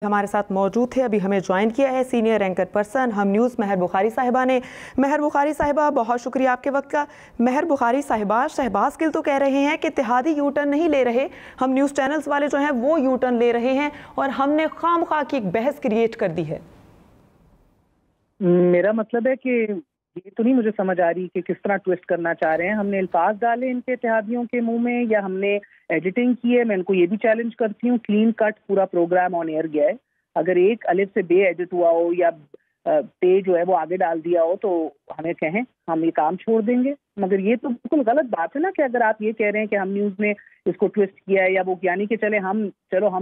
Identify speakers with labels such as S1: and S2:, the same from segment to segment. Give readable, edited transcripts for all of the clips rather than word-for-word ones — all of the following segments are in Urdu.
S1: ہمارے ساتھ موجود تھے، ابھی ہمیں جوائن کیا ہے سینئر اینکر پرسن ہم نیوز مہر بخاری صاحبہ نے۔ مہر بخاری صاحبہ، بہت شکریہ آپ کے وقت کا۔ مہر بخاری صاحبہ، شہباز گل تو کہہ رہے ہیں کہ اتحادی یو ٹرن نہیں لے رہے، ہم نیوز چینلز والے جو ہیں وہ یو ٹرن لے رہے ہیں اور ہم نے خام خواہ کی ایک بحث کریٹ کر دی ہے۔
S2: میرا مطلب ہے کہ یہ تو نہیں مجھے سمجھ آ رہی کہ کس طرح ٹویسٹ کرنا چاہ رہے ہیں۔ ہم نے الفاظ ڈالے ان کے اتحادیوں کے منہ میں یا ہم نے ایڈیٹنگ کی ہے؟ میں ان کو یہ بھی چیلنج کرتی ہوں، کلین کٹ پورا پروگرام آن ایئر گیا ہے۔ اگر ایک الف سے بے ایڈٹ ہوا ہو یا پے جو ہے وہ آگے ڈال دیا ہو تو ہمیں کہیں، ہم یہ کام چھوڑ دیں گے۔ مگر یہ تو بالکل غلط بات ہے نا کہ اگر آپ یہ کہہ رہے ہیں کہ ہم نیوز نے اس کو ٹویسٹ کیا ہے یا وہ یعنی کہ ہم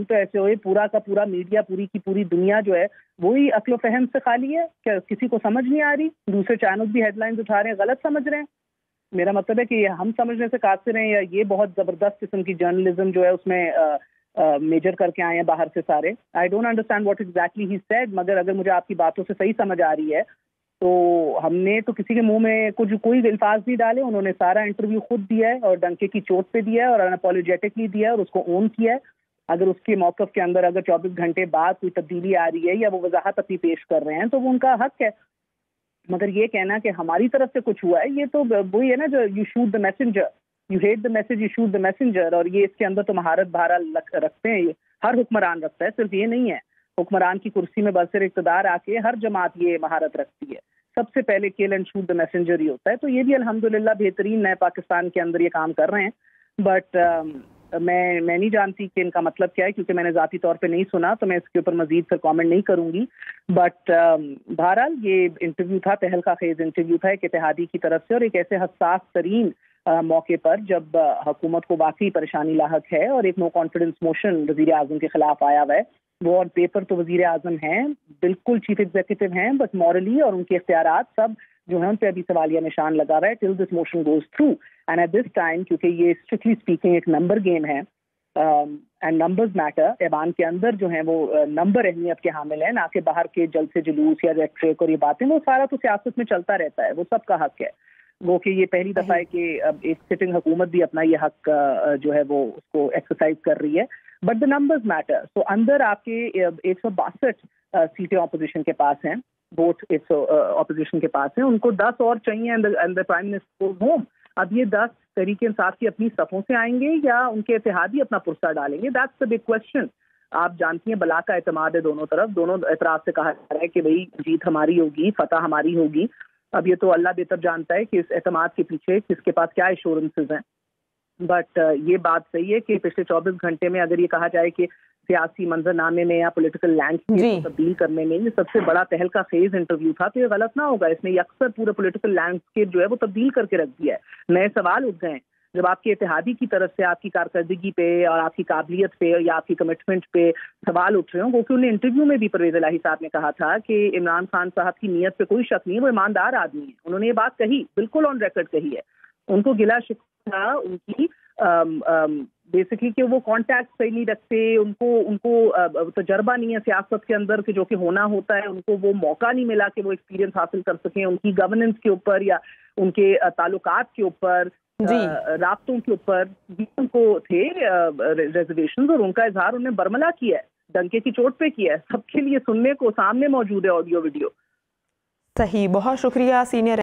S2: تو ایسے ہوئے، پورا کا پورا میڈیا، پوری کی پوری دنیا جو ہے وہی عقل و فہم سے خالی ہے، کیا کسی کو سمجھ نہیں آ رہی؟ دوسرے چینل بھی ہیڈ لائنز اٹھا رہے ہیں، غلط سمجھ رہے ہیں۔ میرا مطلب ہے کہ ہم سمجھنے سے قاصر ہیں یا یہ بہت زبردست قسم کی جرنلزم جو ہے اس میں میجر کر کے آئے ہیں باہر سے سارے۔ I don't understand what exactly he said, مگر اگر مجھے آپ کی باتوں سے صحیح سمجھ آ رہی ہے تو ہم نے تو کسی کے منہ میں کوئی الفاظ نہیں ڈالے۔ انہوں نے سارا انٹرویو خود دیا ہے اور ڈنکے کی چوٹ پہ دیا ہے اور اناپولوجیٹکلی دیا ہے اور اس کو اون کیا ہے۔ اگر اس کے موقف کے اندر اگر 24 گھنٹے بعد کوئی تبدیلی آ رہی ہے یا وہ وضاحت اپنی پیش کر رہے ہیں تو وہ ان کا حق ہے، مگر یہ کہنا کہ ہماری طرف سے کچھ ہوا ہے، یہ تو وہی ہے نا جو you shoot the messenger, you hate the message, you shoot the messenger. اور یہ اس کے اندر تو مہارت بہرحال رکھتے ہیں، یہ ہر حکمران رکھتا ہے، صرف یہ نہیں ہے۔ حکمران کی کرسی میں برسر اقتدار آ کے ہر جماعت یہ مہارت رکھتی ہے، سب سے پہلے کل اینڈ شوٹ دا میسنجر ہی ہوتا ہے۔ تو یہ بھی الحمدللہ بہترین نئے پاکستان کے اندر یہ کام کر رہے ہیں، بٹ میں نہیں جانتی کہ ان کا مطلب کیا ہے، کیونکہ میں نے ذاتی طور پہ نہیں سنا تو میں اس کے اوپر مزید پھر کامنٹ نہیں کروں گی۔ بٹ بہرحال یہ انٹرویو تھا، تہلکہ خیز انٹرویو تھا ایک اتحادی کی طرف سے، اور ایک ایسے حساس ترین موقع پر جب حکومت کو واقعی پریشانی لاحق ہے اور ایک نو کانفیڈنس موشن وزیر اعظم کے خلاف آیا ہوا ہے۔ وہ آن پیپر تو وزیر اعظم ہیں، بالکل چیف ایگزیکٹو ہیں، بٹ مورلی اور ان کے اختیارات سب جو ہیں ان پہ ابھی سوالیہ نشان لگا رہا ہے till this motion goes through and at this time, کیونکہ یہ اسٹرکٹلی اسپیکنگ ایک نمبر گیم ہے اینڈ نمبرز میٹر۔ ایوان کے اندر جو ہیں وہ نمبر اہمیت کے حامل ہیں، نہ کہ باہر کے جلسے جلوس یا ریٹریک اور یہ باتیں، وہ سارا تو سیاست میں چلتا رہتا ہے، وہ سب کا حق ہے۔ وہ کہ یہ پہلی دفعہ ہے کہ اب ایک سٹنگ حکومت بھی اپنا یہ حق جو ہے وہ اس کو ایکسرسائز کر رہی ہے، بٹ دا نمبرز میٹر۔ تو اندر آپ کے 162 سیٹیں اپوزیشن کے پاس ہیں، ووٹ اپوزیشن کے پاس ہیں، ان کو 10 اور چاہیے اینڈ پرائم منسٹر ہوم۔ اب یہ 10 تحریک انصاف کی اپنی صفوں سے آئیں گے یا ان کے اتحادی اپنا پرسہ ڈالیں گے؟ That's the big question. آپ جانتی ہیں بلا کا اعتماد ہے دونوں طرف، دونوں اطراف سے کہا جا رہا ہے کہ بھئی جیت ہماری ہوگی، فتح ہماری ہوگی۔ اب یہ تو اللہ بہتر جانتا ہے کہ اس اعتماد کے پیچھے کس کے پاس کیا ایشورنسز ہیں، بٹ یہ بات صحیح ہے کہ پچھلے 24 گھنٹے میں اگر یہ کہا جائے کہ سیاسی منظر نامے میں یا پولیٹیکل لینڈسکیپ کو تبدیل کرنے میں یہ سب سے بڑا تہلکہ خیز انٹرویو تھا تو یہ غلط نہ ہوگا۔ اس نے یہ اکثر پورا پولیٹیکل لینڈسکیپ جو ہے وہ تبدیل کر کے رکھ دیا ہے۔ نئے سوال اٹھ گئے ہیں جب آپ کے اتحادی کی طرف سے آپ کی کارکردگی پہ اور آپ کی قابلیت پہ یا آپ کی کمٹمنٹ پہ سوال اٹھ رہے ہوں۔ وہ کہ انہیں انٹرویو میں بھی پرویز الہی صاحب نے کہا تھا کہ عمران خان صاحب کی نیت پہ کوئی شک نہیں ہے، وہ ایماندار آدمی ہے، انہوں نے یہ بات کہی، بالکل آن ریکارڈ کہی ہے۔ ان کو گلا شکوہ تھا ان کی بیسکلی کہ وہ کانٹیکٹ صحیح نہیں رکھتے، ان کو تجربہ نہیں ہے سیاست کے اندر کہ جو کہ ہونا ہوتا ہے، ان کو وہ موقع نہیں ملا کہ وہ ایکسپیرینس حاصل کر سکیں، ان کی گورننس کے اوپر یا ان کے تعلقات کے اوپر، رابطوں کے اوپر بھی ان کو تھے ریزرویشنز، اور ان کا اظہار انہوں نے برملا کیا ہے، ڈنکے کی چوٹ پہ کیا ہے، سب کے لیے سننے کو سامنے موجود ہے آڈیو ویڈیو۔
S1: صحیح، بہت شکریہ سینئر